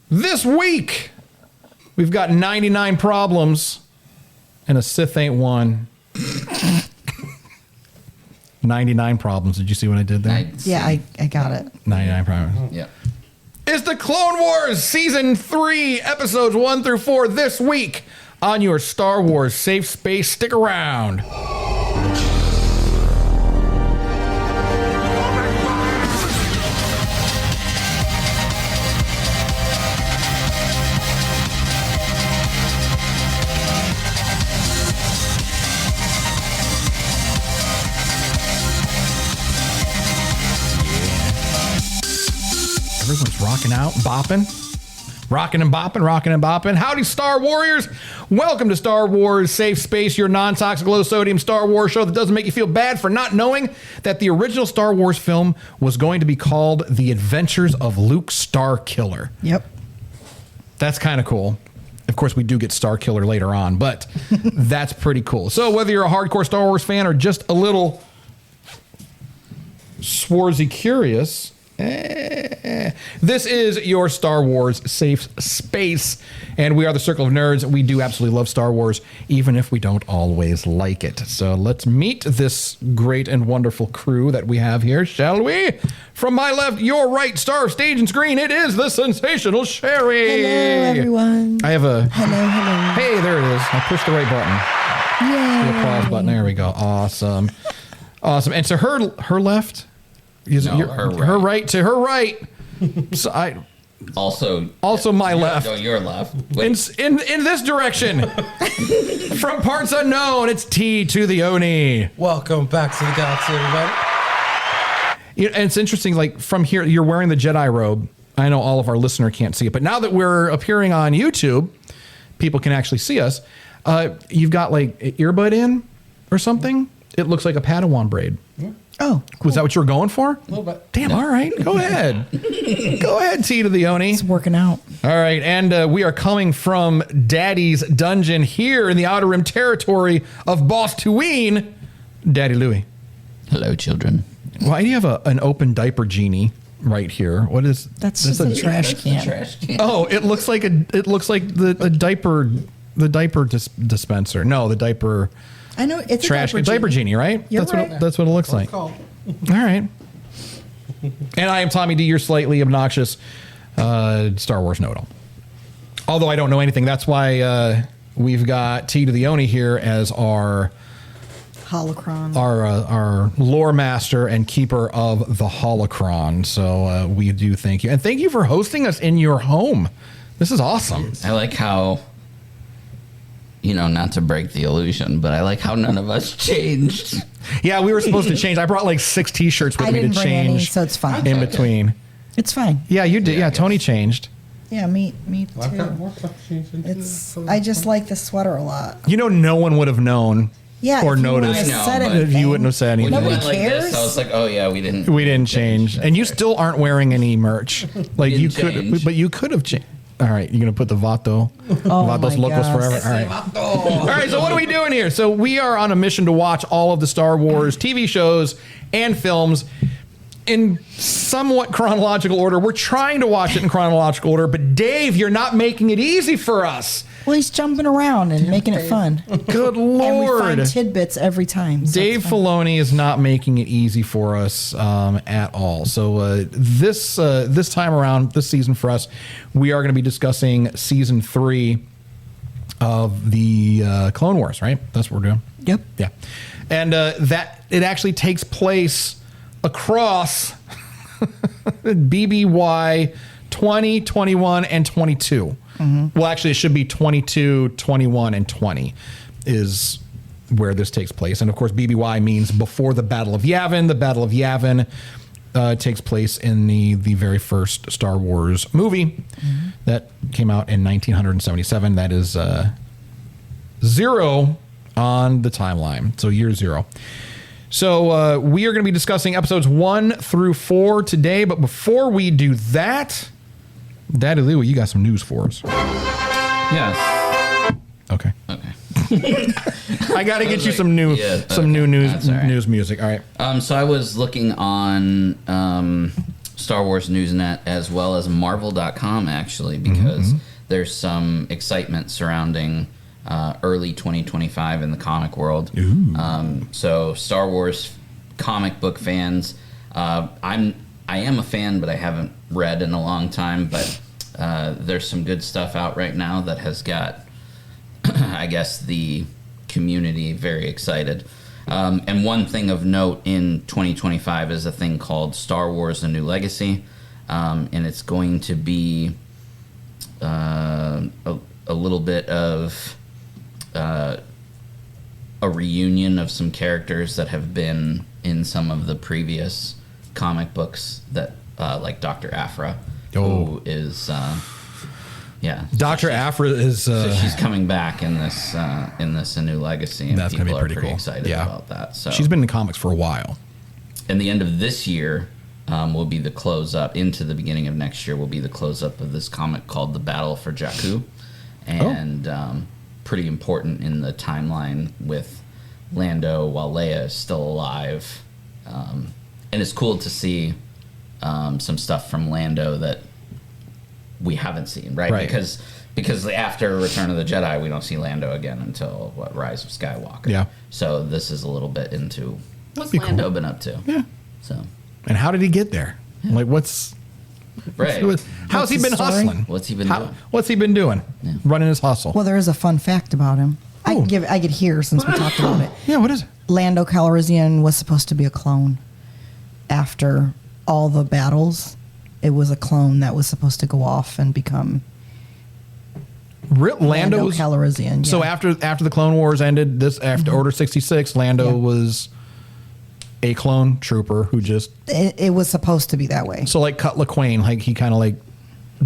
This week, we've got 99 problems, and a Sith ain't one. 99 problems. Did you see what I did there? Yeah, I got it. 99 problems. Yeah. It's the Clone Wars Season 3, Episodes 1 through 4 this week on your Star Wars Safe Space. Stick around. Everyone's rocking out, bopping, rocking and bopping, rocking and bopping. Howdy, Star Warriors. Welcome to Star Wars Safe Space, your non-toxic, low-sodium Star Wars show that doesn't make you feel bad for not knowing that the original Star Wars film was going to be called The Adventures of Luke Starkiller. Yep. That's kind of cool. Of course, we do get Starkiller later on, but that's pretty cool. So whether you're a hardcore Star Wars fan or just a little Swarzy curious, this is your Star Wars Safe Space, and we are the Circle of Nerds. We do absolutely love Star Wars, even if we don't always like it. So let's meet this great and wonderful crew that we have here, shall we? From my left, your right, star, stage, and screen, it is the sensational Sherry. Hello, everyone. I have a... Hello. Hey, there it is. I pushed the right button. Yay. The applause button. There we go. Awesome. Awesome. And to her left... her right to her right. So also my left. No, your left. In this direction, from parts unknown, it's T to the Oni. Welcome back to the galaxy, everybody. And it's interesting, like from here, you're wearing the Jedi robe. I know all of our listener can't see it, but now that we're appearing on YouTube, people can actually see us. You've got like an earbud in or something. It looks like a Padawan braid. Yeah. Oh, cool. Was that what you were going for? A little bit. Damn, all right. Go ahead. Go ahead, T to the Oni. It's working out. All right, and we are coming from Daddy's Dungeon here in the Outer Rim territory of Boss Tatooine, Daddy Louie. Hello, children. Why do you have an open diaper genie right here? What is... That's just a trash can. Trash can. Oh, it looks like the diaper dispenser. No, the diaper... I know it's trash a diaper genie, right? You're that's right. That's what it looks like. All right. And I am Tommy D, your slightly obnoxious Star Wars know-it-all. Although I don't know anything, that's why we've got T to the Oni here as our holocron, our lore master and keeper of the holocron. So we do thank you, and thank you for hosting us in your home. This is awesome. I like how, not to break the illusion, but I like how none of us changed. Yeah, we were supposed to change. I brought like 6 T-shirts with me to change. Any, so it's fine. In between. It's fine. Yeah, you did. Yeah, Tony changed. Yeah, me too. I just like the sweater a lot. No one would have known. Yeah, or noticed if you wouldn't have said anything. When you Nobody went cares. like this, I was like, oh yeah, we didn't change. And you still aren't wearing any merch. Like you could, but you could have changed. All right, you're gonna put the Vatos Locos forever. All right. All right. So what are we doing here? So we are on a mission to watch all of the Star Wars TV shows and films in somewhat chronological order. We're trying to watch it in chronological order, but Dave, you're not making it easy for us. Well, he's jumping around and making it fun. Good Lord. And we find tidbits every time. So Dave Filoni is not making it easy for us at all. So this time around, this season for us, we are going to be discussing season 3 of the Clone Wars, right? That's what we're doing. Yep. Yeah. And that it actually takes place across BBY 20, 21, and 22. Mm-hmm. Well, actually, it should be 22, 21, and 20 is where this takes place. And, of course, BBY means before the Battle of Yavin. The Battle of Yavin takes place in the very first Star Wars movie that came out in 1977. That is 0 on the timeline, so year 0. So we are going to be discussing episodes 1 through 4 today. But before we do that... Daddy Lou, you got some news for us. Yes. Okay. I got to get you some new news music. All right. So I was looking on Star Wars Newsnet as well as Marvel.com, actually, because there's some excitement surrounding early 2025 in the comic world. So Star Wars comic book fans, I am a fan, but I haven't read in a long time. But there's some good stuff out right now that has got, I guess, the community very excited. And one thing of note in 2025 is a thing called Star Wars: A New Legacy, and it's going to be a little bit of a reunion of some characters that have been in some of the previous comic books that, like Dr. Aphra, who is, Dr. Aphra is. So she's coming back in this A New Legacy, and that's gonna be people are pretty pretty cool. excited about that. So she's been in the comics for a while. And the end of this year will be the close up. Into the beginning of next year will be the close up of this comic called The Battle for Jakku, and pretty important in the timeline with Lando while Leia is still alive. And it's cool to see some stuff from Lando that we haven't seen, right? Because after Return of the Jedi, we don't see Lando again until Rise of Skywalker. Yeah. So this is a little bit into what's be Lando cool. been up to. Yeah. So. And how did he get there? Like, how's he been the story? hustling? What's he been doing? What's he been doing? Yeah. Running his hustle. Well, there is a fun fact about him. I could hear since we talked about it. Yeah, what is it? Lando Calrissian was supposed to be a clone. After all the battles, it was a clone that was supposed to go off and become Lando was Calrissian. So after the Clone Wars ended, after Order 66, Lando was a clone trooper who just it was supposed to be that way. so like Cut LaQuaine, like he kind of like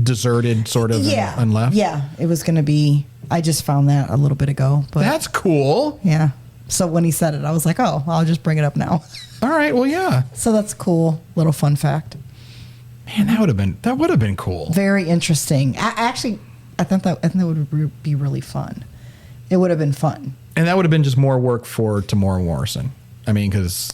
deserted sort of and left. Yeah, it was going to be. I just found that a little bit ago. But That's cool. yeah. So when he said it, I was like, oh, I'll just bring it up now. All right. Well, yeah. So that's a cool little fun fact. Man, that would have been cool. Very interesting. I think that would be really fun. It would have been fun. And that would have been just more work for Tamora Morrison. I mean, because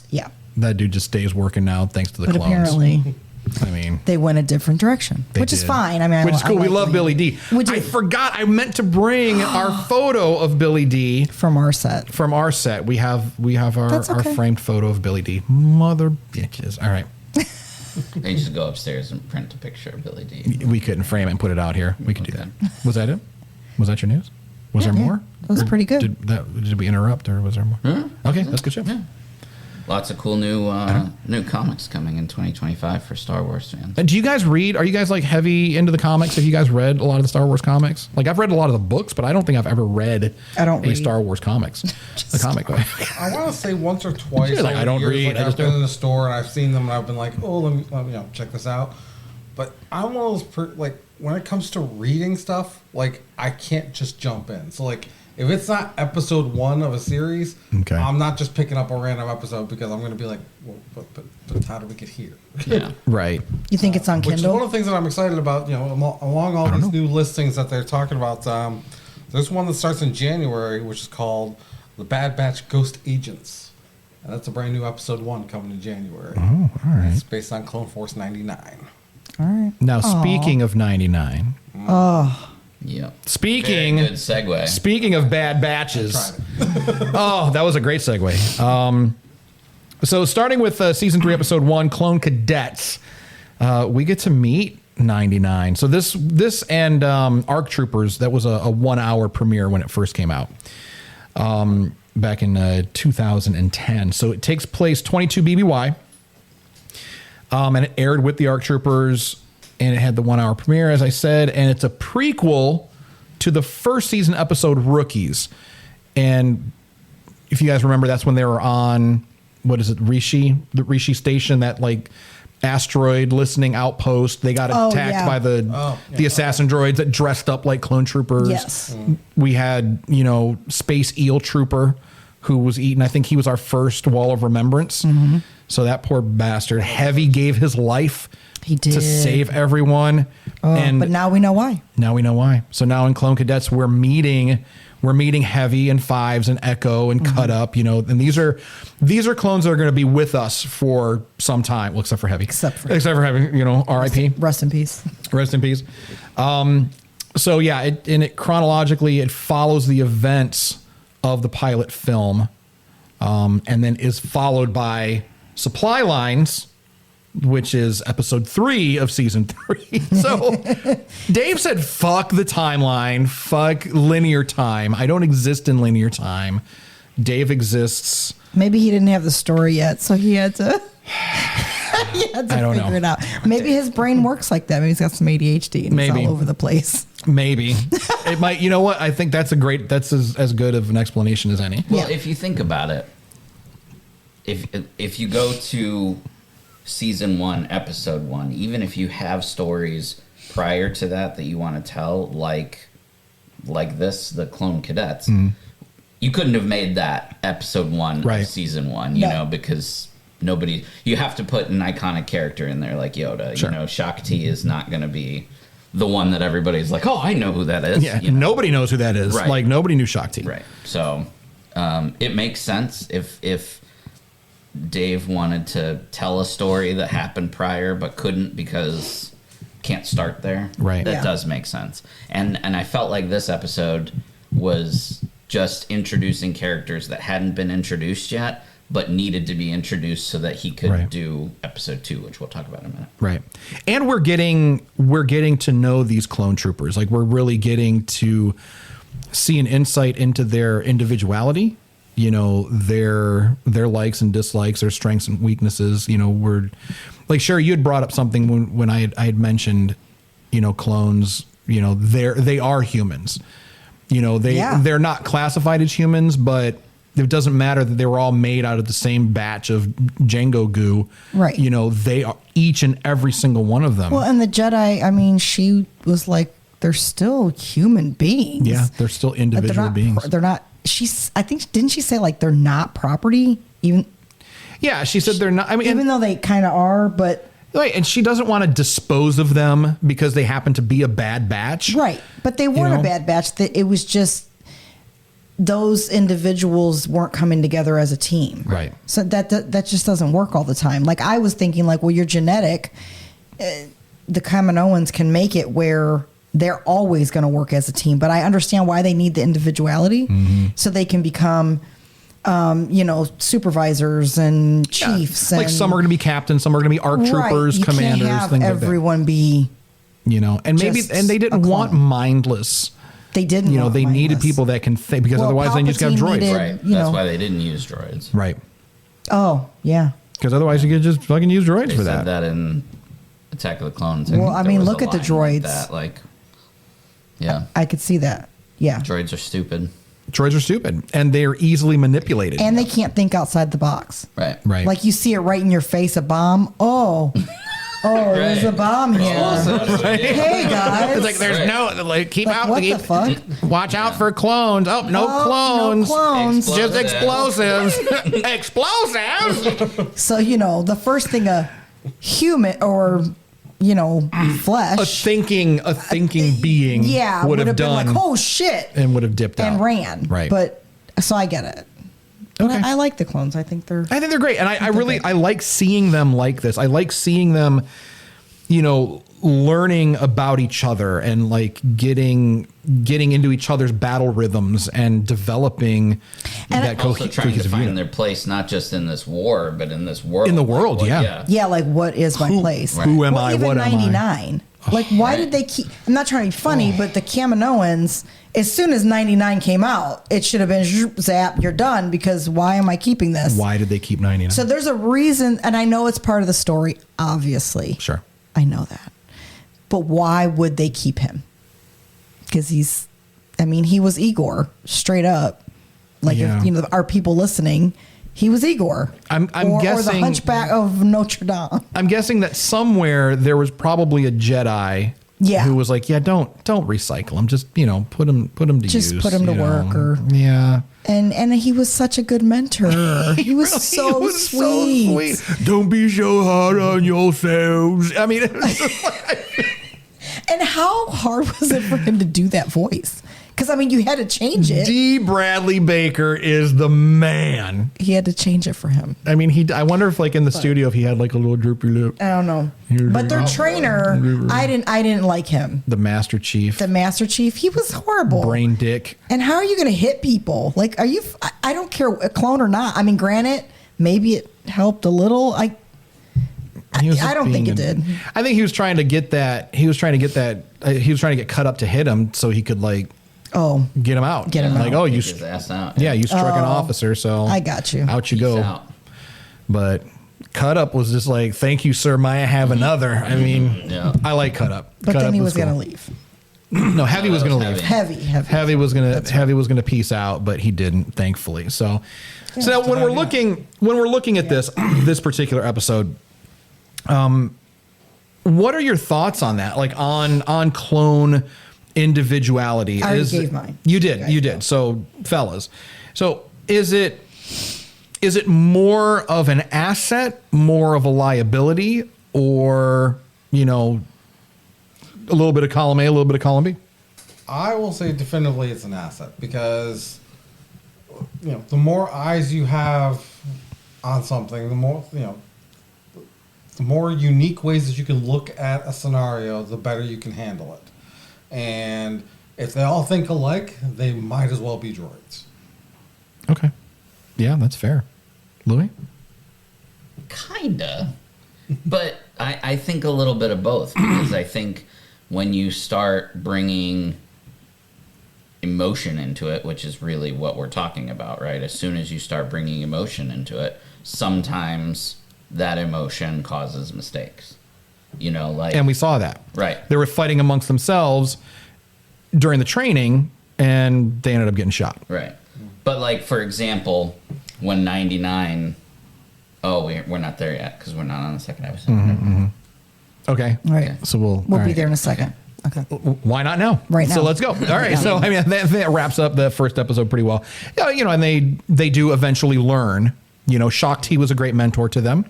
that dude just stays working now thanks to the But clones. apparently I mean, they went a different direction, which is did. fine. I mean, which is cool. We love Billy D. We do. I forgot. I meant to bring our photo of Billy D from our set. from our set. We have our That's okay. framed photo of Billy D. Mother bitches. All right. I just go upstairs and print a picture of Billy D. We couldn't frame it and put it out here. We could do Okay. that. Was that it? Was that your news? Was there more? That was pretty good. Did we interrupt or was there more? Okay, that's good shit. Yeah. Lots of cool new comics coming in 2025 for Star Wars fans. Do you guys read? Are you guys like heavy into the comics? Have you guys read a lot of the Star Wars comics? Like I've read a lot of the books, but I don't think I've ever read Star Wars comics. The comic. I want to say once or twice. You're like, over I don't the years, read, Like I I've just been do. in the store and I've seen them and I've been like, oh, let me check this out. But I'm one of those like when it comes to reading stuff, like I can't just jump in. So like if it's not episode 1 of a series, I'm not just picking up a random episode because I'm going to be like, well, but how did we get here? Yeah. Right. You think it's on Which is Kindle? one of the things that I'm excited about. Along all these new listings that they're talking about. There's one that starts in January, which is called The Bad Batch Ghost Agents, and that's a brand new episode 1 coming in January. Oh, all right. It's based on Clone Force 99. All right. Now, speaking of 99. Oh. Yep. Speaking. Very good segue. Speaking of bad batches. Oh, that was a great segue. So starting with season 3, episode 1, Clone Cadets, we get to meet 99. So this and ARC Troopers, that was a 1-hour premiere when it first came out back in 2010. So it takes place 22 BBY, and it aired with the ARC Troopers, and it had the 1-hour premiere, as I said, and it's a prequel to the first season episode Rookies. And if you guys remember, that's when they were on, what is it, Rishi? The Rishi station, that like asteroid listening outpost. They got attacked by the assassin droids that dressed up like clone troopers. Yes. We had, Space Eel Trooper who was eaten. I think he was our first Wall of Remembrance. So that poor bastard. Heavy gave his life He did. to save everyone. But now we know why. Now we know why. So now in Clone Cadets, we're meeting Heavy and Fives and Echo and Cut Up, and these are clones that are going to be with us for some time. Well, except for Heavy. Except for Heavy, R.I.P. Rest in peace. Rest in peace. So yeah, it chronologically, it follows the events of the pilot film, and then is followed by Supply Lines, which is episode 3 of season 3. So Dave said, fuck the timeline, fuck linear time. I don't exist in linear time. Dave exists. Maybe he didn't have the story yet, so he had to figure it out. Maybe his brain works like that. Maybe he's got some ADHD and he's all over the place. Maybe. It might, you know what? I think that's as good of an explanation as any. Well, if you think about it, if you go to season 1, episode 1, even if you have stories prior to that you want to tell, like this, the Clone Cadets, you couldn't have made that episode 1 of season 1, you know, because you have to put an iconic character in there like Yoda. Sure. Shakti is not going to be the one that everybody's like, oh, I know who that is. Yeah, nobody knows who that is. Right. Like, nobody knew Shakti. Right. So it makes sense if Dave wanted to tell a story that happened prior but couldn't because can't start there. Right. That does make sense. And I felt like this episode was just introducing characters that hadn't been introduced yet but needed to be introduced so that he could do episode 2, which we'll talk about in a minute. Right. And we're getting to know these clone troopers. Like, we're really getting to see an insight into their individuality, their likes and dislikes, their strengths and weaknesses. We're like, Sherry, you had brought up something when I had mentioned, clones, they are humans. They're not classified as humans, but it doesn't matter that they were all made out of the same batch of Django goo. Right. They are each and every single one of them. Well, and the Jedi, she was like, they're still human beings. Yeah, they're still individual beings. They're not. Didn't she say like they're not property? Yeah, she said they're not. Even though they kind of are, but. Right, and she doesn't want to dispose of them because they happen to be a bad batch. Right, but they weren't a bad batch. It was just those individuals weren't coming together as a team. Right. So that just doesn't work all the time. Like, I was thinking, like, well, you're genetic. The Kaminoans can make it where they're always going to work as a team. But I understand why they need the individuality so they can become, supervisors and chiefs. Like, some are going to be captains, some are going to be ARC troopers, commanders, can't have things everyone be. And they didn't want mindless. They didn't. They needed people that can think, because otherwise then you just got droids. Right. That's why they didn't use droids. Right. Oh, yeah. Because otherwise you could just fucking use droids for that. They said that in Attack of the Clones. Well, look at the droids. I could see that. Yeah. Droids are stupid. Droids are stupid, and they're easily manipulated. And they can't think outside the box. Right. Like, you see it right in your face, a bomb. Oh, there's a bomb here. Right. Hey, guys. It's like, there's keep out. What the fuck? Watch out for clones. Oh, no clones. No clones. Just explosives. Explosives. So, the first thing a human or, flesh. A thinking being would have done. Been like, oh, shit. And would have dipped out. And ran. Right. But, so I get it. Okay. I like the clones. I think they're great. And I like seeing them like this. I like seeing them, learning about each other and like getting into each other's battle rhythms and developing that also trying to find their place, not just in this war, but in this world. In the world, Yeah, like, what is my place? Who am I? What am I? 99. Like, why did they keep... I'm not trying to be funny, but the Kaminoans, as soon as 99 came out, it should have been zap, you're done, because why am I keeping this? Why did they keep 99? So there's a reason, and I know it's part of the story, obviously. Sure. I know that. But why would they keep him? Because he was Igor, straight up. Like, if, our people listening... He was Igor. I'm guessing... Or the Hunchback of Notre Dame. I'm guessing that somewhere there was probably a Jedi Yeah. who was like, yeah, don't recycle them. Just, put them to use. Just put them to work or. Yeah. And he was such a good mentor. He was so sweet. Don't be so hard on yourselves. I mean, and how hard was it for him to do that voice? Because, I mean, you had to change it. D. Bradley Baker is the man. He had to change it for him. I mean, I wonder if, like, in the studio, if he had, like, a little droopy lip. I don't know. But their trainer, I didn't like him. The Master Chief. He was horrible. Brain dick. And how are you going to hit people? Like, I don't care, a clone or not. I mean, granted, maybe it helped a little. I don't think it did. I think he was trying to get that. He was trying to get cut up to hit him so he could, like, get him out. Like, oh, you his ass out. Yeah, you struck an officer, so I got you. Out you go. Out. But Cut Up was just like, thank you, sir. May I have another? I mean, I like Cut Up. But Cut then Up he was cool. going to leave. No, Heavy was going to leave. Heavy was going to peace out, but he didn't, thankfully. So now when we're looking at this particular episode, what are your thoughts on that? Like on clone individuality? I already gave mine. You did. So, fellas, is it more of an asset, more of a liability, or a little bit of column A, a little bit of column B? I will say definitively it's an asset because the more eyes you have on something, the more unique ways that you can look at a scenario, the better you can handle it. And if they all think alike, they might as well be droids. Okay. Yeah, that's fair. Louis? Kinda. But I think a little bit of both, because I think when you start bringing emotion into it, which is really what we're talking about, right? As soon as you start bringing emotion into it, sometimes that emotion causes mistakes. And we saw that. Right. They were fighting amongst themselves during the training, and they ended up getting shot. Right. But, like, for example, when 99... Oh, we're not there yet, because we're not on the second episode. Okay. All right. So we'll be there in a second. Okay. Why not now? Right now. So let's go. All right. So, I mean, that wraps up the first episode pretty well. Yeah, and they do eventually learn. Shaak Ti was a great mentor to them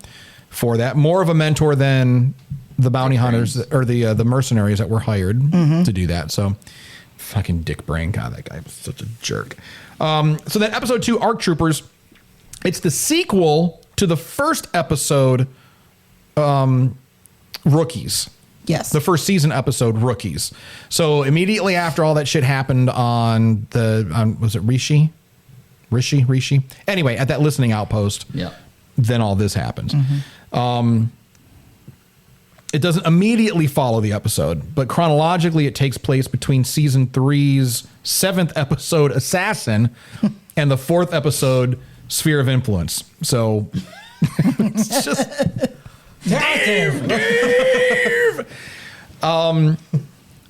for that. More of a mentor than the bounty hunters or the mercenaries that were hired to do that. So, fucking Dick Brain. God, that guy was such a jerk. So then episode 2, ARC Troopers. It's the sequel to the first episode, Rookies. Yes. The first season episode, Rookies. So immediately after all that shit happened on was it Rishi? Anyway, at that listening outpost, then all this happens. It doesn't immediately follow the episode, but chronologically it takes place between season 3's 7th episode, Assassin, and the 4th episode, Sphere of Influence. So it's just Dave.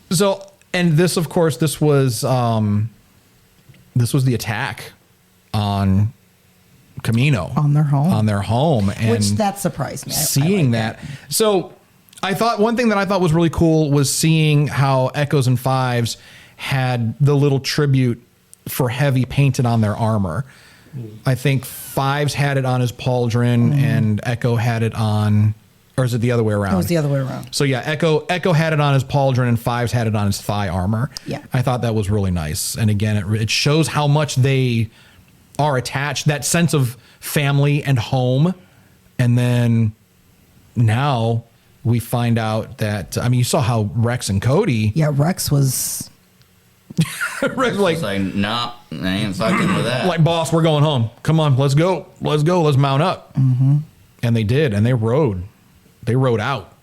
So, and this, of course, this was the attack on Kamino, on their home, and which that surprised me. Seeing that, so I thought one thing that I thought was really cool was seeing how Echoes and Fives had the little tribute for Heavy painted on their armor. I think Fives had it on his pauldron and Echo had it on, or is it the other way around? It was the other way around. So yeah, Echo had it on his pauldron and Fives had it on his thigh armor. Yeah. I thought that was really nice. And again, it shows how much they are attached, that sense of family and home. And then now we find out that, I mean, you saw how Rex and Cody. Yeah, Rex was... Rex like, nah, I ain't fucking with that. Like, boss, we're going home. Come on, let's go. Let's mount up. And they did, and they rode. They rode out.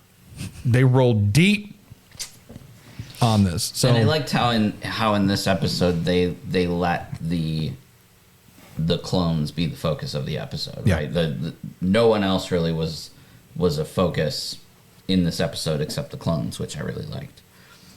They rolled deep on this. So, and I liked how in this episode they let the clones be the focus of the episode, right? No one else really was a focus in this episode except the clones, which I really liked.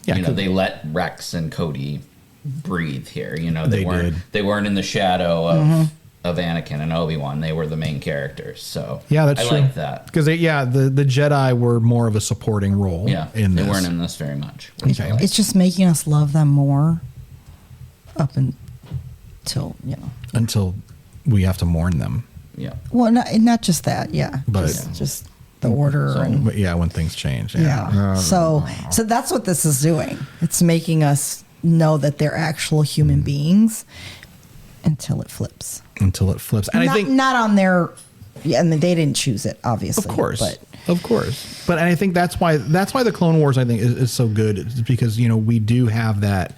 Yeah, they let Rex and Cody breathe here. They weren't in the shadow Anakin and Obi-Wan. They were the main characters. So Yeah, that's I true. like that. Because the Jedi were more of a supporting role. Yeah, in they this. weren't in this very much. Okay. It's just making us love them more up until, Until we have to mourn them. Yeah. Well, not just that, yeah. But- just the order and But yeah, when things change. yeah. So that's what this is doing. It's making us know that they're actual human beings until it flips. Until it flips. And not, I think not on their, yeah, and they didn't choose it, obviously. Of course, but But I think that's why the Clone Wars I think is so good. It's because we do have that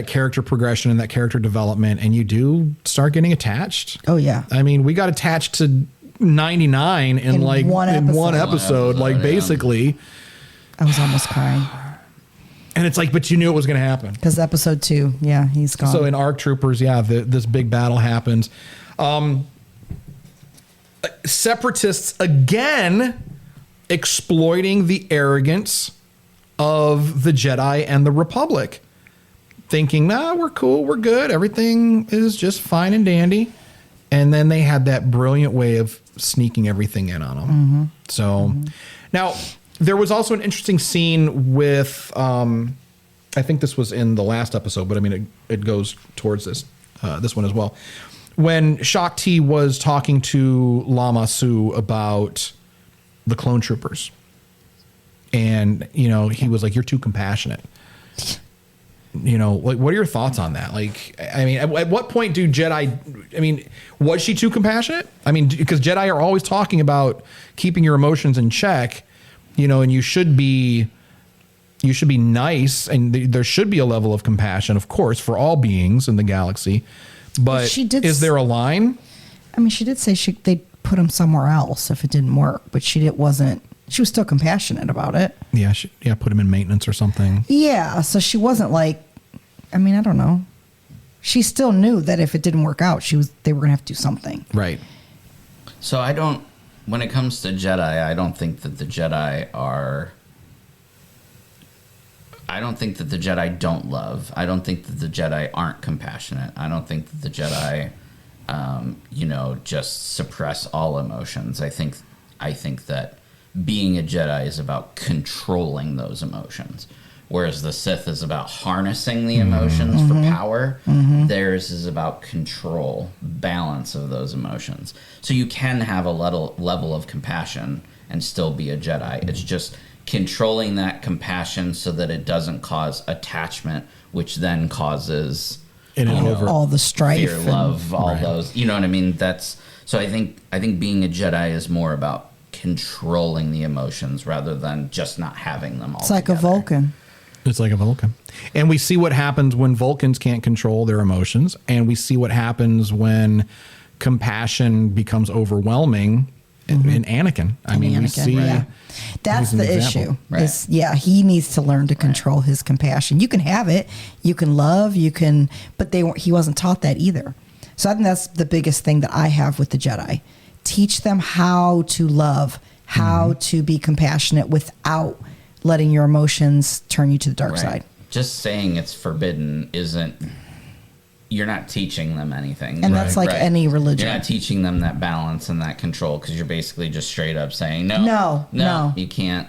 character progression and that character development, and you do start getting attached. oh yeah, I mean, we got attached to 99 in like one in one episode. episode, like Yeah. basically. I was almost crying And it's like, but you knew it was going to happen. because episode 2, yeah, he's gone. So in ARC Troopers, yeah, this big battle happens. Separatists again exploiting the arrogance of the Jedi and the Republic, thinking, nah, we're cool, we're good, everything is just fine and dandy. And then they had that brilliant way of sneaking everything in on them. So now there was also an interesting scene with, I think this was in the last episode, but I mean, it goes towards this one as well. When Shakti was talking to Lama Su about the clone troopers, and he was like, "You're too compassionate." Like, what are your thoughts on that? Like, I mean, at what point do Jedi? I mean, was she too compassionate? I mean, because Jedi are always talking about keeping your emotions in check, and you should be nice, and there should be a level of compassion, of course, for all beings in the galaxy. But She did is there a line? I mean, she did say they'd put him somewhere else if it didn't work, but she was still compassionate about it. Yeah, put him in maintenance or something. Yeah, so she wasn't like, I mean, I don't know. She still knew that if it didn't work out, they were going to have to do something. Right. So when it comes to Jedi, I don't think that the Jedi don't love. I don't think that the Jedi aren't compassionate. I don't think that the Jedi, just suppress all emotions. I think that being a Jedi is about controlling those emotions, whereas the Sith is about harnessing the emotions for power. Theirs is about control, balance of those emotions. So you can have a level of compassion and still be a Jedi. It's just controlling that compassion so that it doesn't cause attachment, which then causes All the strife. fear, love, all those. You know what I mean? So I think being a Jedi is more about controlling the emotions rather than just not having them all. It's like a Vulcan. It's like a Vulcan. And we see what happens when Vulcans can't control their emotions, and we see what happens when compassion becomes overwhelming in Anakin. I mean, we see... Yeah. That's he's an the example. issue. Right. He needs to learn to control his compassion. You can have it, you can love, but he wasn't taught that either. So I think that's the biggest thing that I have with the Jedi. Teach them how to love, how to be compassionate without letting your emotions turn you to the dark side. Just saying it's forbidden isn't. You're not teaching them anything. And that's like any religion. You're not teaching them that balance and that control because you're basically just straight up saying no, you can't.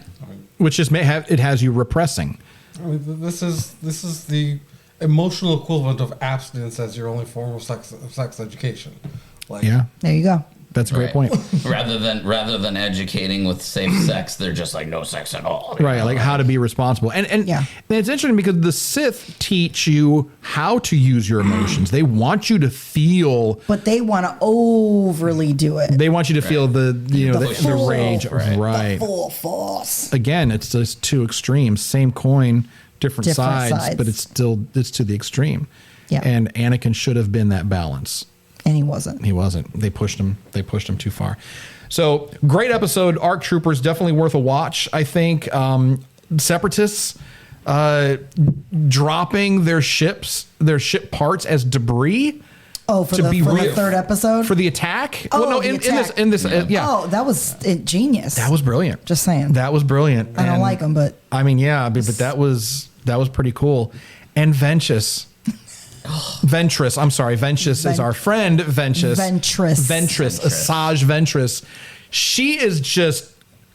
Which just it has you repressing. I mean, this is the emotional equivalent of abstinence as your only form of sex education. Like, Yeah, There you go. that's a great point. rather than educating with safe sex, they're just like no sex at all. Right, like how to be responsible. And it's interesting because the Sith teach you how to use your emotions. They want you to feel... But they want to overly do it. They want you to feel the full- rage. The full force. Again, it's just two extremes. Same coin, different sides, but it's to the extreme. Yeah. And Anakin should have been that balance. And he wasn't. He wasn't. They pushed him too far. So great episode. ARC Troopers, definitely worth a watch. I think Separatists dropping their ship parts as debris. Oh, for the third episode? For the attack? Oh, well, no, the attack. in this, yeah. Oh, that was genius. That was brilliant. Just saying. That was brilliant. I don't like them, but... I mean, yeah, but that was pretty cool. And Ventress. Ventress. I'm sorry. Ventress is our friend. Ventress. Asajj Ventress. She is just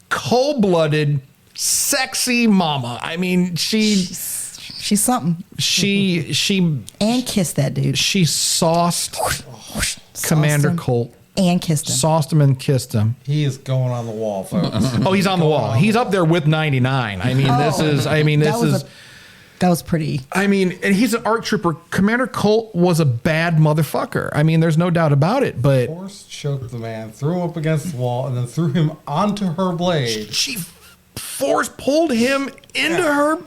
cold-blooded, sexy mama. I mean, she's something. She and kissed that dude. She sauced Commander Colt. And kissed him. Sauced him and kissed him. He is going on the wall, folks. Oh, he's on the wall. He's up there with 99. I mean, that was pretty. I mean, and he's an ARC trooper. Commander Colt was a bad motherfucker. I mean, there's no doubt about it, but Force choked the man, threw him up against the wall, and then threw him onto her blade. She force pulled him into her,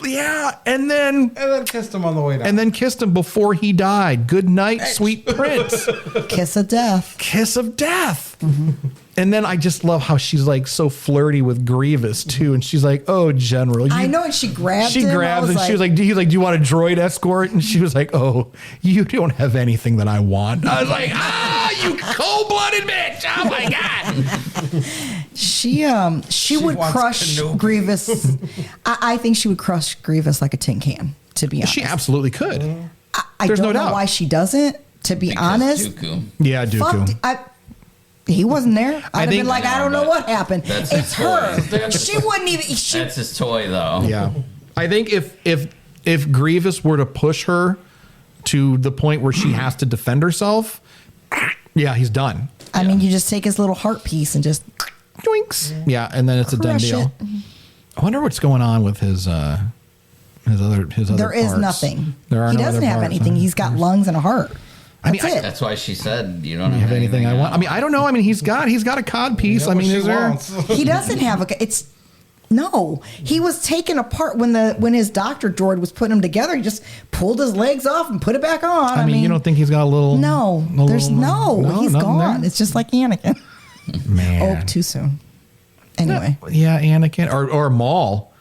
and then kissed him on the way down. And then kissed him before he died. Good night, sweet prince. Kiss of death. Kiss of death. Mm-hmm. And then I just love how she's like so flirty with Grievous too, and she's like, "Oh, General." I know, and she grabs him. She grabs him. She was like, "Do you want a droid escort?" And she was like, "Oh, you don't have anything that I want." I was like, you cold-blooded bitch! Oh my god. She would crush Kenobi. Grievous. I think she would crush Grievous like a tin can. To be honest, she absolutely could. I don't know why she doesn't. To be honest, Dooku. Yeah, Dooku. He wasn't there. I'd have been like, I don't know what happened. It's her. She wouldn't even. That's his toy, though. Yeah, I think if Grievous were to push her to the point where she has to defend herself, yeah, he's done. I mean, you just take his little heart piece and just doinks. Yeah, and then it's a done deal. I wonder what's going on with his other There is parts. Nothing. There are he no doesn't other have parts, anything. He's got lungs and a heart. That's why she said you don't have anything I want. I mean, I don't know. I mean, he's got a cod piece. I mean, is there? He doesn't have no. He was taken apart when his doctor droid was putting him together. He just pulled his legs off and put it back on. I mean, you don't think he's got a little? No, he's gone. It's just like Anakin. Man, too soon. Anyway, yeah, Anakin or Maul.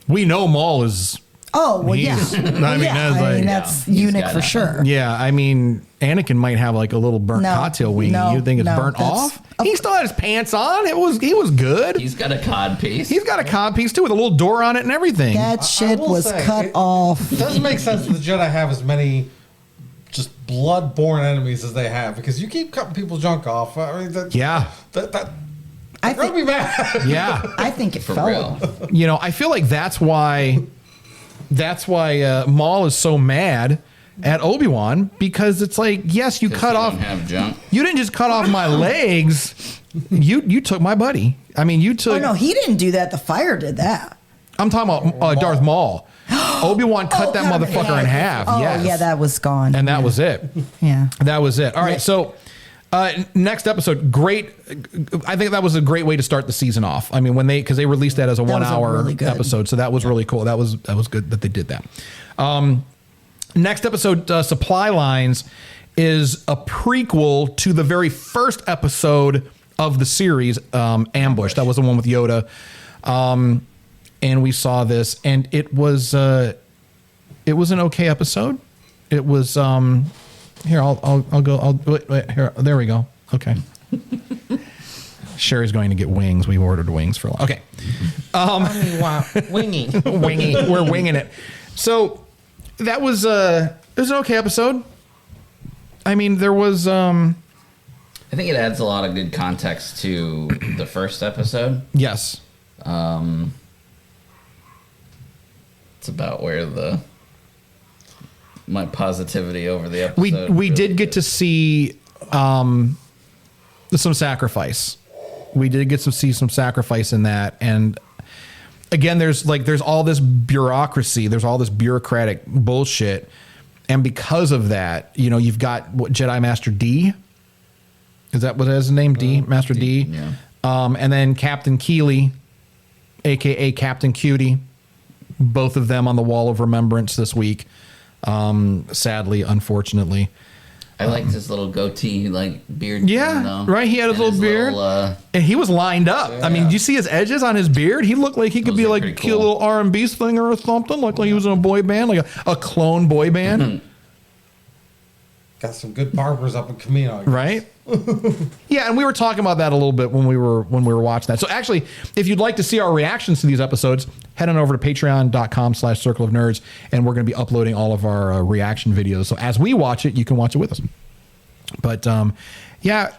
We know Maul is. Oh, well, yeah. That's eunuch for sure. Yeah, I mean, Anakin might have like a little burnt cocktail wing. You think it's burnt off? He still had his pants on. He was good. He's got a cod piece. He's got a cod piece too with a little door on it and everything. That shit was cut off. It doesn't make sense that the Jedi have as many just blood-borne enemies as they have, because you keep cutting people's junk off. I mean, I think be mad. Yeah, I think it fell. You know, I feel like that's why Maul is so mad at Obi-Wan, because it's like, yes, you cut off. Have junk. You didn't just cut off my legs. You took my buddy. I mean, you took. Oh no, he didn't do that. The fire did that. I'm talking about Darth Maul. Obi-Wan cut that motherfucker in half. Oh yes. Yeah, that was gone. And that was it. Yeah, that was it. All right, so. Next episode, great. I think that was a great way to start the season off. I mean, because they released that as a 1 hour really episode, so that was really cool. That was good that they did that. Next episode, Supply Lines, is a prequel to the very first episode of the series, Ambush. That was the one with Yoda, and we saw this, and it was an okay episode. It was. Here, I'll go. Wait, here. There we go. Okay. Sherry's going to get wings. We ordered wings for. Okay. Winging. We're winging it. So that was it was an okay episode. I mean, there was. I think it adds a lot of good context to the first episode. Yes. It's about where my positivity over the episode. We really did get to see some sacrifice. We did get to see some sacrifice in that, and again, there's all this bureaucracy, there's all this bureaucratic bullshit, and because of that, you know, you've got Jedi Master D. Is that what his name? D, Master D. Yeah. And then Captain Keeley, aka Captain Cutie. Both of them on the Wall of Remembrance this week. Sadly, unfortunately. I liked his little goatee, beard. Yeah, right. He had his little beard, and he was lined up. Yeah. I mean, do you see his edges on his beard? He looked like he could be like a cute little R&B singer or something, like he was in a boy band, like a clone boy band. got some good barbers up in Camino. I guess. Right? Yeah, and we were talking about that a little bit when we were watching that. So actually, if you'd like to see our reactions to these episodes, head on over to patreon.com/Circle of Nerds, and we're going to be uploading all of our reaction videos. So as we watch it, you can watch it with us. But yeah,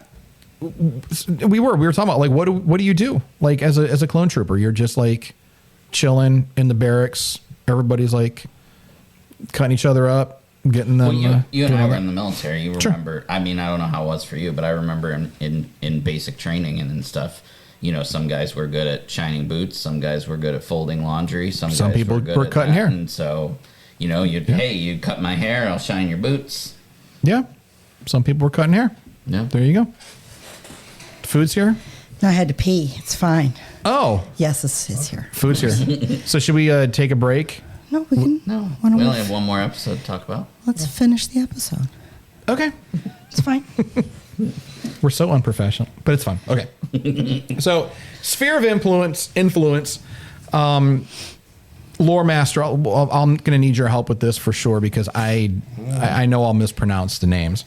we were talking about like what do you do like as a clone trooper? You're just like chilling in the barracks. Everybody's like cutting each other up. Getting them. Well, you and I were in the military. You remember? Sure. I mean, I don't know how it was for you, but I remember in basic training and stuff. You know, some guys were good at shining boots. Some guys were good at folding laundry. Some guys people were good were at cutting hair. And so, you know, you cut my hair, I'll shine your boots. Yeah. Some people were cutting hair. Yeah. There you go. Food's here. No, I had to pee. It's fine. Oh. Yes, it's here. Food's here. So should we take a break? No, we can. No, we only have one more episode to talk about. Let's finish the episode. Okay. It's fine. We're so unprofessional, but it's fun. Okay. So, sphere of influence, lore master. I'm going to need your help with this for sure because I know I'll mispronounce the names.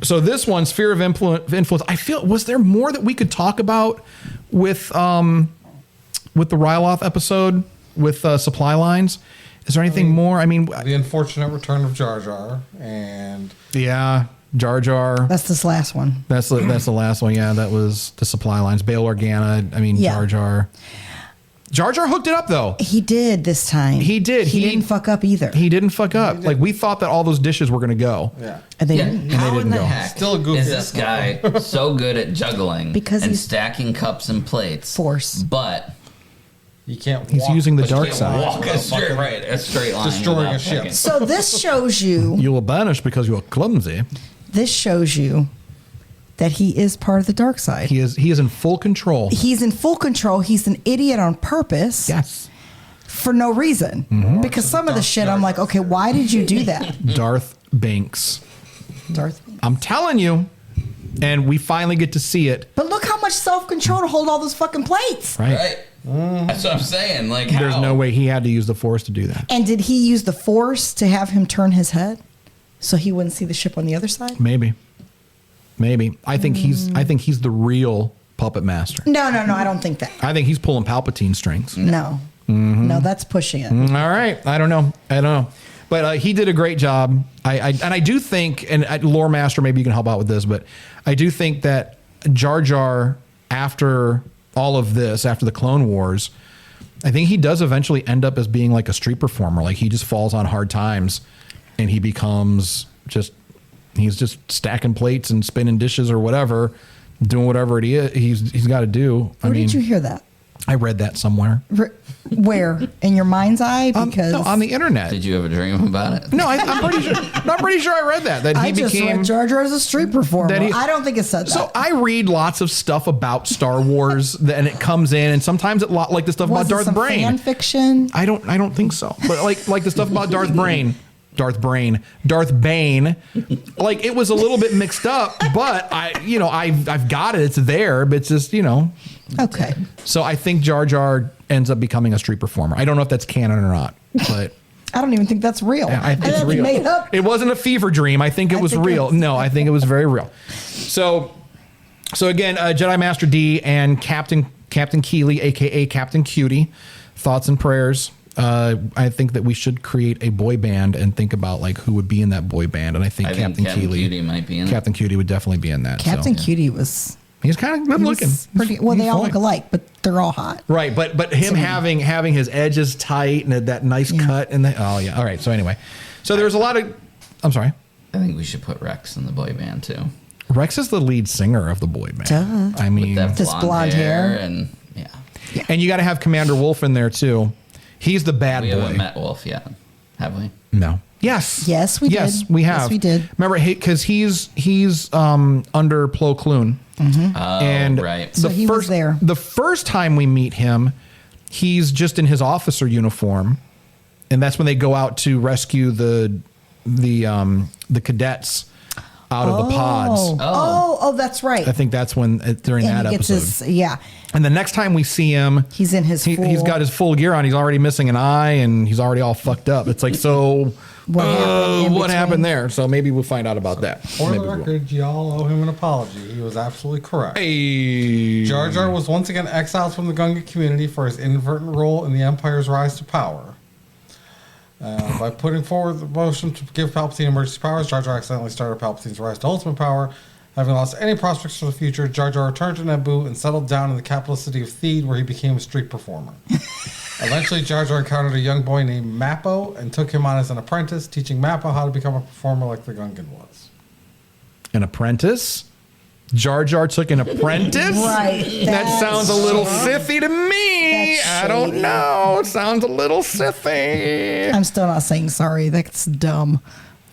So this one, sphere of influence. I feel was there more that we could talk about with the Ryloth episode with supply lines? Is there anything more? I mean, the unfortunate return of Jar Jar and Jar Jar. That's this last one. That's the last one. Yeah, that was the supply lines. Bail Organa. I mean, Jar Jar. Jar Jar hooked it up though. He did this time. He did. He didn't fuck up either. He didn't fuck up. Like we thought that all those dishes were going to go. Yeah. And they didn't. How they didn't in the go. heck Still a goofy is this guy so good at juggling Because and he's stacking cups and plates? Force. But you can't. He's using the dark side. Walk a straight line. Destroying without a ship. fucking- So this shows you. You will banish because you are clumsy. This shows you that he is part of the dark side. He is in full control. He's in full control. He's an idiot on purpose. Yes. For no reason. Mm-hmm. Because some of the shit, I'm like, okay, why did you do that? Darth Binks. Darth. I'm telling you. And we finally get to see it. But look how much self-control to hold all those fucking plates. Right. That's what I'm saying. Like, There's how? no way he had to use the Force to do that. And did he use the Force to have him turn his head so he wouldn't see the ship on the other side? Maybe. I think he's the real puppet master. No, I don't think that. I think he's pulling Palpatine strings. No. Mm-hmm. No, that's pushing it. All right. I don't know. But he did a great job. I do think, and Lore Master, maybe you can help out with this, but I do think that Jar Jar, after all of this, after the Clone Wars, I think he does eventually end up as being like a street performer. Like he just falls on hard times and he becomes he's just stacking plates and spinning dishes or whatever, doing whatever he's got to do. Where did you hear that? I read that somewhere. Where? In your mind's eye? Because no, on the internet. Did you have a dream about it? No, I'm pretty sure. I'm pretty sure I read that he I just read Jar Jar as a street performer. I don't think it said that. So I read lots of stuff about Star Wars, and it comes in, and sometimes it like the stuff Was about it some Darth Brain. fan fiction? I don't think so. But like the stuff about Darth Bane. Like it was a little bit mixed up, but I've got it. It's there, but it's just Okay. So I think Jar Jar ends up becoming a street performer. I don't know if that's canon or not, but I don't even think that's real. I think it's real. Made up. It wasn't a fever dream. I think it was real. No, I think it was very real. So again, Jedi Master D and Captain Keeley, aka Captain Cutie, thoughts and prayers. I think that we should create a boy band and think about like who would be in that boy band. And I think Captain Cutie might be in it. Captain Cutie would definitely be in that. Captain Cutie was. He's kind of good looking. They all look alike, but they're all hot. Right, but him having his edges tight and that nice cut and all right. So anyway, there's a lot of. I'm sorry. I think we should put Rex in the boy band too. Rex is the lead singer of the boy band. Duh. I mean, with that blonde hair and and you got to have Commander Wolf in there too. He's the bad boy. We haven't met Wolf yet, have we? No. Yes. Yes, we did. Yes, we have. Yes, we did. Remember, because he's under Plo Koon. Mm-hmm. Oh, and right. So he was there. The first time we meet him, he's just in his officer uniform, and that's when they go out to rescue the cadets out of the pods. Oh, that's right. I think that's when during And that he gets episode. his, And the next time we see him, he's in his he's got his full gear on. He's already missing an eye, and he's already all fucked up. It's like, so what happened there? So maybe we'll find out about that. For Maybe the record, y'all owe him an apology. He was absolutely correct. Hey. Jar Jar was once again exiled from the Gungan community for his inadvertent role in the Empire's rise to power. By putting forward the motion to give Palpatine emergency powers, Jar Jar accidentally started Palpatine's rise to ultimate power. Having lost any prospects for the future, Jar Jar returned to Naboo and settled down in the capital city of Theed, where he became a street performer. Eventually, Jar Jar encountered a young boy named Mappo and took him on as an apprentice, teaching Mappo how to become a performer like the Gungan was. An apprentice? Jar Jar took an apprentice? Right. That sounds a little Sithy to me. I don't know. It sounds a little Sithy. I'm still not saying sorry. That's dumb.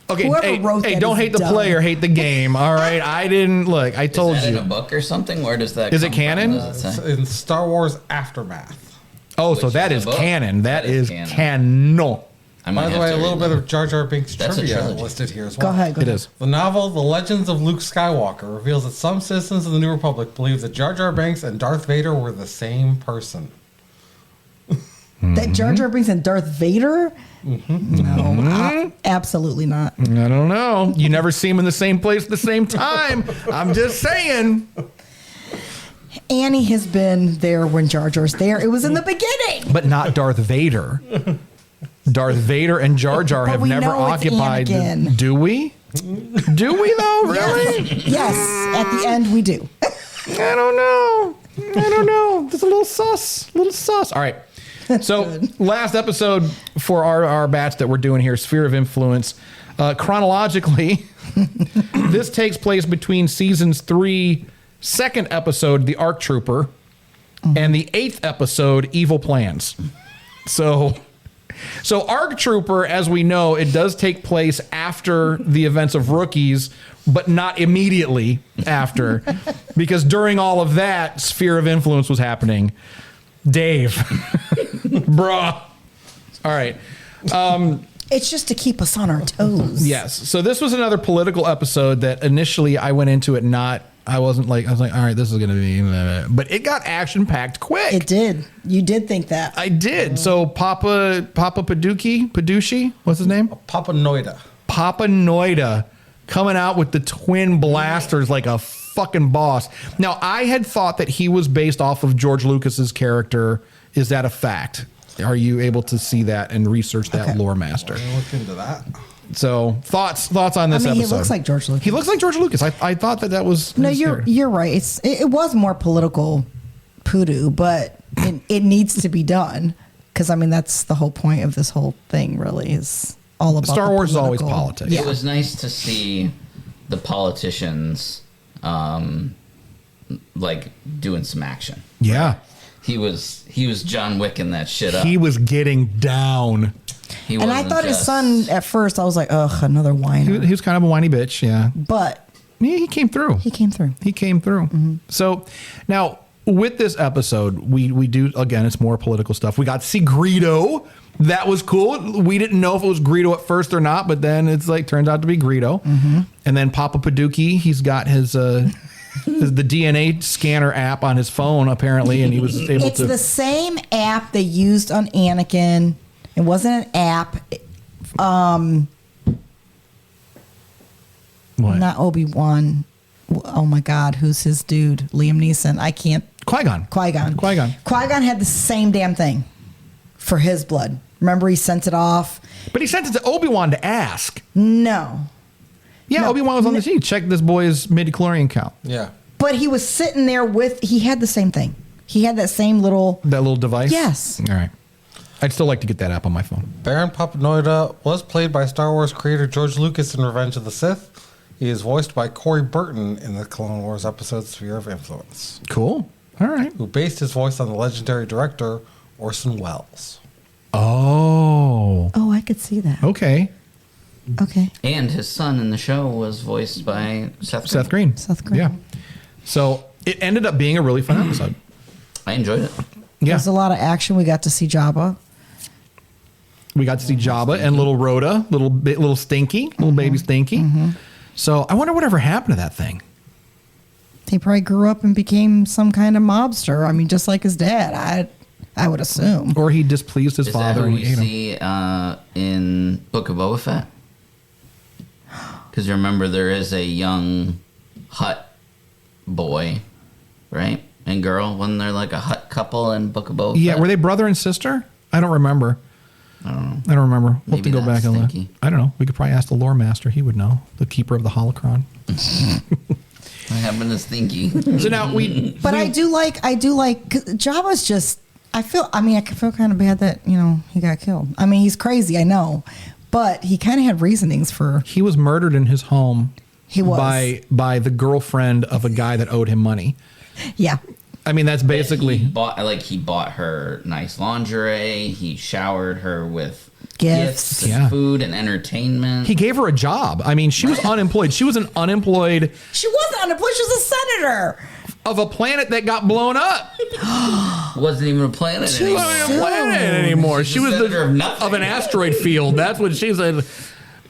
Okay, Whoever wrote that don't is hate the dumb. player, hate the game. All right, I didn't look. I told Is that you. in a book or something? Where does that? Is it come from? canon? Does it say? In Star Wars Aftermath. Oh, so Which that is is a book? canon. That is canon. I might By the have way, to a little read bit that. of Jar Jar Binks That's a trivia trilogy. listed here as well. Go ahead. It is. The novel The Legends of Luke Skywalker reveals that some citizens of the New Republic believe that Jar Jar Binks and Darth Vader were the same person. That Jar Jar Binks and Darth Vader? No, absolutely not. I don't know. You never see him in the same place at the same time. I'm just saying. Annie has been there when Jar Jar's there. It was in the beginning. But not Darth Vader. Darth Vader and Jar Jar But have we never know it's occupied. Anakin. Do we? Do we though? Really? Yes, at the end we do. I don't know. It's a little sus. All right. So last episode for our batch that we're doing here, Sphere of Influence. Chronologically, this takes place between seasons 3, second episode, The Arc Trooper, and the 8th episode, Evil Plans. So Arc Trooper, as we know, it does take place after the events of Rookies, but not immediately after, because during all of that, Sphere of Influence was happening. Dave, bruh. All right. It's just to keep us on our toes. Yes. So this was another political episode that initially I went into it I was like, all right, this is going to be, but it got action packed quick. It did. You did think that. I did. So Papa Paducci, what's his name? Papa Noida. Papa Noida coming out with the twin blasters like a fucking boss. Now, I had thought that he was based off of George Lucas's character. Is that a fact? Are you able to see that and research that, lore master? We'll look into that. So thoughts on this episode? He looks like George Lucas. He looks like George Lucas. I thought that was. No, his you're character. you're right. It was more political poodoo, but it needs to be done because I mean that's the whole point of this whole thing. Really, is all about Star the Wars is always political- politics. Yeah. It was nice to see the politicians like doing some action. Yeah. He was John Wicking that shit up. He was getting down. He And I wasn't thought his just- son at first. I was like, ugh, another whiner. He was kind of a whiny bitch. Yeah. But Yeah, he came through. he came through. He came through. So now with this episode, we do, again, it's more political stuff. We got to see Greedo. That was cool. We didn't know if it was Greedo at first or not, but then it's like turns out to be Greedo. And then Papa Paducci, he's got his the DNA scanner app on his phone apparently, and he was able It's to. the same app they used on Anakin. It wasn't an app. What? Not Obi-Wan. Oh my God, who's his dude? Liam Neeson. I can't. Qui-Gon. Qui-Gon had the same damn thing for his blood. Remember, he sent it off. But he sent it to Obi-Wan to ask. No, Yeah, No. Obi-Wan was on the scene. Check this boy's midichlorian count. Yeah. but he was sitting there with. He had the same thing. He had that same little. That little device? Yes. All right. I'd still like to get that app on my phone. Baron Papa Noida was played by Star Wars creator George Lucas in Revenge of the Sith. He is voiced by Corey Burton in the Clone Wars episode Sphere of Influence, Cool. All right. who based his voice on the legendary director Orson Welles. Oh. Oh, I could see that. Okay. Okay. And his son in the show was voiced by Seth Green. Seth Green. Yeah. So it ended up being a really fun episode. I enjoyed it. Yeah. There's a lot of action. We got to see Jabba. We got to see Jabba and little Rhoda, little Stinky, little baby Stinky. So I wonder whatever happened to that thing. He probably grew up and became some kind of mobster. I mean, just like his dad, I would assume. Or he displeased his Is father that and who he we ate him. see in Book of Boba Fett? Because you remember there is a young Hutt boy, right? And girl. Wasn't there like a Hutt couple in Book of Boba Fett? Yeah, were they brother and sister? I don't remember. I don't know. I don't remember. We'll have to Maybe go back that's and look. stinky. I don't know. We could probably ask the lore master. He would know. The keeper of the holocron. What happened to Stinky? So now But I do like 'cause Jabba's just. I feel kind of bad that he got killed. I mean, he's crazy, I know, but he kind of had reasonings for. he was murdered in his home. He was. by the girlfriend of a guy that owed him money. Yeah. I mean, that's basically. he bought her nice lingerie. He showered her with Gifts. and Yeah. food and entertainment. He gave her a job. I mean, she was unemployed. She was an unemployed She wasn't unemployed. She was a senator. of a planet that got blown up. Wasn't even a planet She anymore. wasn't a planet anymore. She's She a was senator of nothing. of an asteroid field. That's what she said.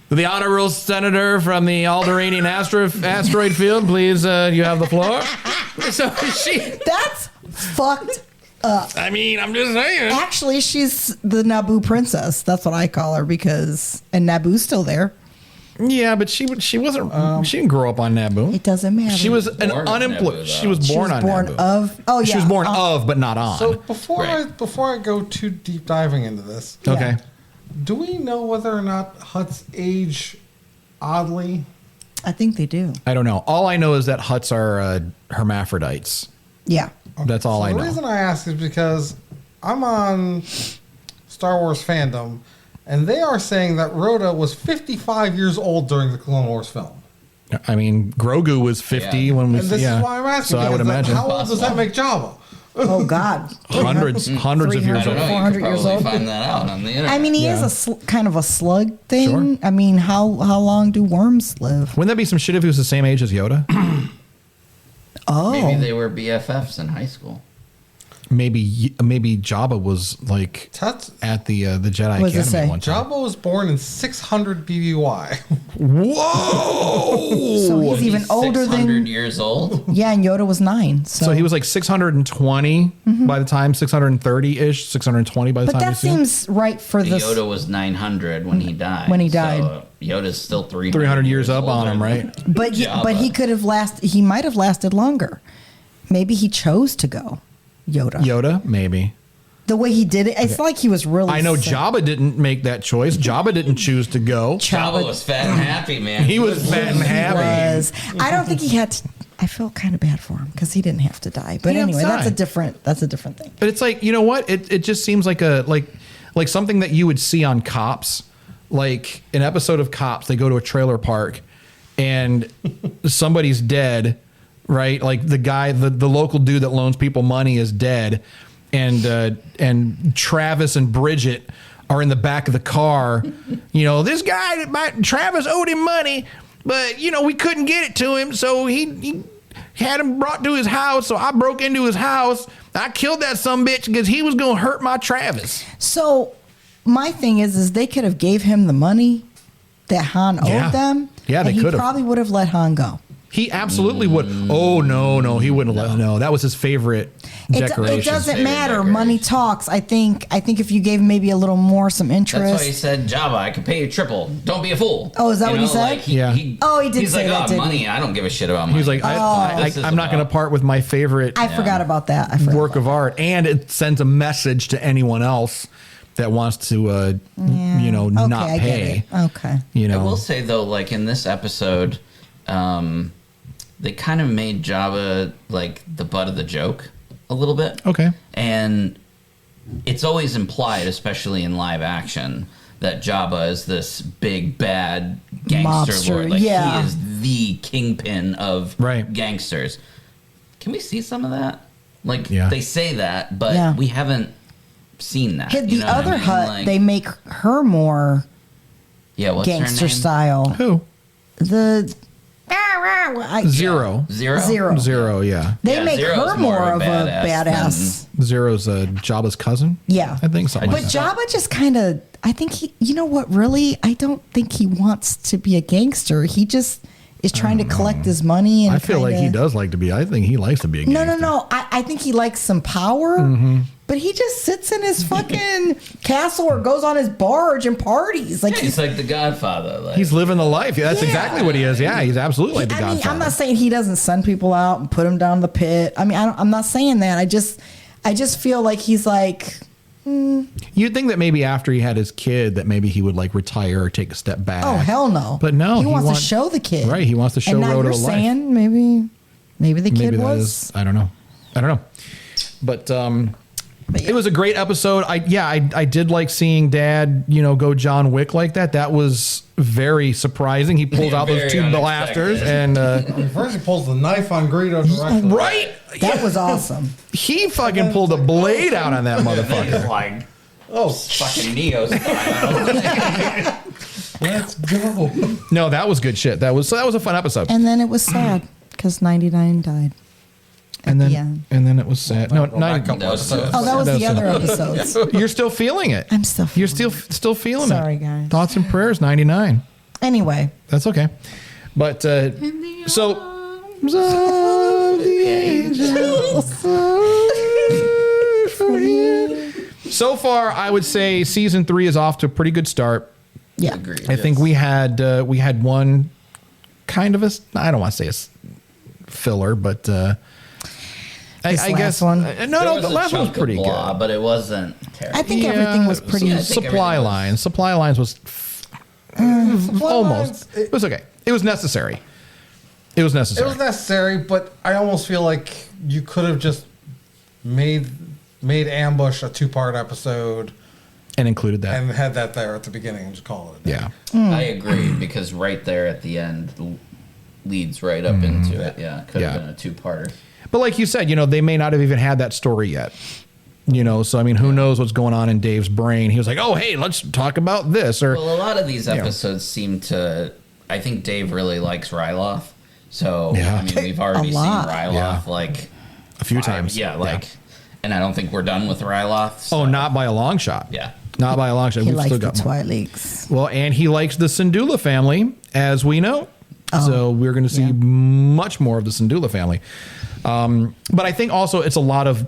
The honorable senator from the Alderanian asteroid field, please, you have the floor. So That's fucked up. I mean, I'm just saying. Actually, she's the Naboo princess. That's what I call her and Naboo's still there. Yeah, but she wasn't. She didn't grow up on Naboo. It doesn't matter. She was Born an on unemployed. Naboo, She though. was born on born Naboo. of. Oh yeah. She was born of, but not on. So before Right. I go too deep diving into this, okay. do we know whether or not Hutts age oddly? I think they do. I don't know. All I know is that Hutts are hermaphrodites. Yeah. That's all I know. The reason I ask is because I'm on Star Wars fandom, and they are saying that Rhoda was 55 years old during the Clone Wars film. I mean, Grogu was 50 Yeah. when we. And this yeah. is why I'm asking. So I would because, imagine how old does that make Jabba? Oh God. hundreds of years I don't old. know. You 400 could years probably old. find that out on the internet. I mean, he Yeah. is kind of a slug thing. Sure. I mean, how long do worms live? Wouldn't that be some shit if he was the same age as Yoda? Oh. maybe they were BFFs in high school. Maybe Jabba was like That's at the Jedi What does it Academy say? one time. Jabba was born in 600 BBY. Whoa! So he's even older 600 than. years old. Yeah, and Yoda was 9. So he was like 620 by the time 630-ish, 620 by the But time. that seems right for the. Yoda was 900 when he died. When he died. So Yoda's still 300 years up on older him, right? than But Jabba. he could have lasted. He might have lasted longer. Maybe he chose to go. Yoda, maybe. The way he did it, it's like he was really. I know sick. Jabba didn't make that choice. Jabba didn't choose to go. Jabba was fat and happy, man. He was fat and happy. Was. I don't think he had. I feel kind of bad for him because he didn't have to die. But He anyway, didn't that's a die. different thing. But it's like, you know what? It just seems like like something that you would see on Cops. Like an episode of Cops, they go to a trailer park and somebody's dead, right? Like the guy, the local dude that loans people money is dead. And Travis and Bridget are in the back of the car. You know, this guy, Travis owed him money, but we couldn't get it to him, so he had him brought to his house. So I broke into his house. I killed that sumbitch because he was gonna hurt my Travis. So my thing is they could have gave him the money that Han Yeah. owed them. Yeah, they and he could have. probably would have let Han go. He absolutely would. Oh no, he wouldn't let. No, that was his favorite decoration. It doesn't Favorite matter. decoration. Money talks. I think if you gave him maybe a little more, some interest. That's why he said, Jabba, I can pay you triple. Don't be a fool. Oh, is that what he said? Like Yeah. Oh, he did He's say like, that, oh, didn't money. he? I don't give a shit about money. He's like, This is I'm not going to about- part with my favorite I forgot about that. I forgot work about of art, and it sends a message to anyone else that wants to, Okay, not I get pay. it. Okay. I will say though, like in this episode, they kind of made Jabba like the butt of the joke a little bit. Okay. And it's always implied, especially in live action, that Jabba is this big bad gangster Mobster, lord. Like yeah. he is the kingpin of Right. gangsters. Can we see some of that? Like Yeah. they say that, but Yeah. we haven't seen that. The you know what I other mean? Hut, Like, they make her more yeah, what's her gangster name? style. Who? The Zero. Zero. Yeah. They Yeah, make Zero's her more of a badass badass. Zero's Jabba's cousin. Yeah. I think something But like that. Jabba just kind of, I think he, you know what, really? I don't think he wants to be a gangster. He just is trying to collect his money. And I feel like he does like to be. I think he likes to be a gangster. No. I think he likes some power, but he just sits in his fucking castle or goes on his barge and parties. Like he's like the Godfather. Like. He's living the life. Yeah, that's exactly what he is. Yeah, he's absolutely like the Godfather. I'm not saying he doesn't send people out and put them down the pit. I mean, I'm not saying that. I just feel like he's like. You'd think that maybe after he had his kid that maybe he would like retire or take a step back. Oh hell no! But no, he wants to show the kid. Right, he wants to show and now Rhoda you're a life. saying maybe the kid was. I don't know. But it was a great episode. I did like seeing Dad, go John Wick like that. That was very surprising. He pulls out those two blasters and first he pulls the knife on Greedo directly. Right. That was awesome. He fucking pulled a blade out on that motherfucker. Like, fucking Neo style. Let's go. No, that was good shit. That was a fun episode. And then it was sad because 99 died. And then it was sad. No, that was the other episodes. You're still feeling it. I'm still feeling You're still feeling it. Sorry, guys. Thoughts and prayers 99. Anyway. That's okay. But so arms of the angels. So far, I would say season 3 is off to a pretty good start. Yeah. Agreed. I think we had one kind of I don't want to say a filler, but I guess one. The last one was pretty good, but it wasn't terrible. I think everything was pretty. Supply lines was almost. It was okay. It was necessary. It was necessary, but I almost feel like you could have just made Ambush a 2-part episode and included that and had that there at the beginning and just call it a day. Yeah. I agree because right there at the end leads right up into it. Yeah, could have been a 2-parter. But like you said, they may not have even had that story yet. So I mean, who knows what's going on in Dave's brain? He was like, "Oh, hey, let's talk about this." Or well, a lot of these episodes seem to. I think Dave really likes Ryloth, so I mean, we've already seen Ryloth like a few times. Yeah, and I don't think we're done with Ryloth. So. Oh, not by a long shot. Yeah, not by a long shot. He We've likes still the got more. Twi'leks. Well, and he likes the Syndulla family, as we know. So we're going to see much more of the Syndulla family. But I think also it's a lot of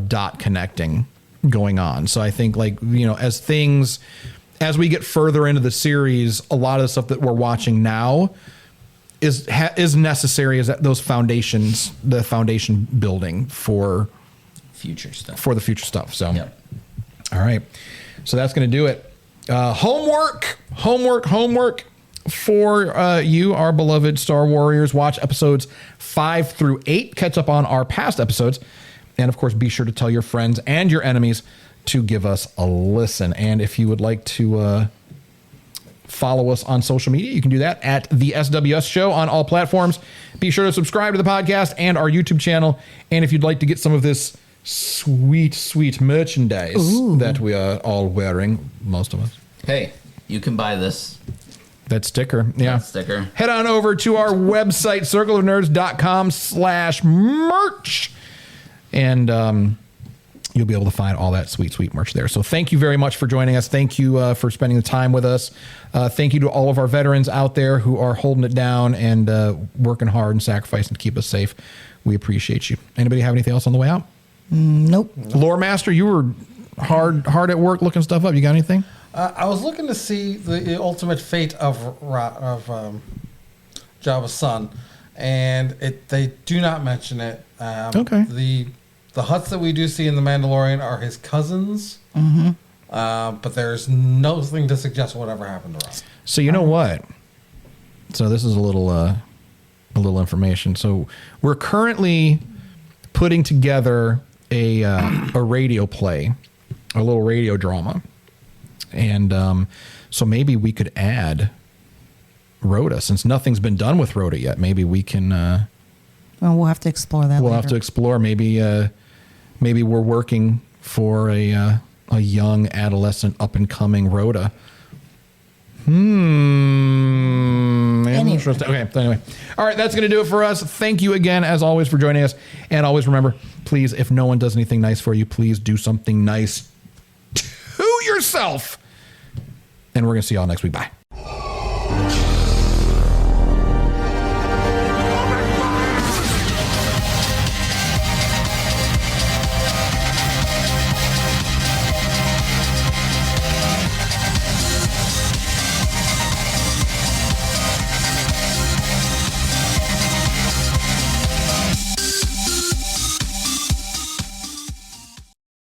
dot connecting going on. So I think as we get further into the series, a lot of the stuff that we're watching now is necessary as the foundation building for future stuff. For the future stuff. So, all right. So that's going to do it. Homework for you, our beloved Star Warriors. Watch episodes 5 through 8. Catch up on our past episodes. And, of course, be sure to tell your friends and your enemies to give us a listen. And if you would like to follow us on social media, you can do that at the SWS Show on all platforms. Be sure to subscribe to the podcast and our YouTube channel. And if you'd like to get some of this sweet, sweet merchandise that we are all wearing, most of us. Hey, you can buy this. That sticker. Yeah. That sticker. Head on over to our website, circleofnerds.com/merch. And you'll be able to find all that sweet, sweet merch there. So thank you very much for joining us. Thank you for spending the time with us. Thank you to all of our veterans out there who are holding it down and working hard and sacrificing to keep us safe. We appreciate you. Anybody have anything else on the way out? Nope. Lore Master, you were hard at work looking stuff up. You got anything? I was looking to see the ultimate fate of Jabba's son, and they do not mention it. Okay. The Hutts that we do see in The Mandalorian are his cousins, but there's nothing to suggest whatever happened to Rob. So you know what? So this is a little information. So we're currently putting together a radio play, a little radio drama. And so maybe we could add Rhoda, since nothing's been done with Rhoda yet. Maybe we can. Well, we'll have to explore that. We'll have to explore. Maybe we're working for a young adolescent, up and coming Rhoda. Interesting. Okay. Anyway, all right. That's going to do it for us. Thank you again, as always, for joining us. And always remember, please, if no one does anything nice for you, please do something nice to yourself. And we're going to see y'all next week. Bye.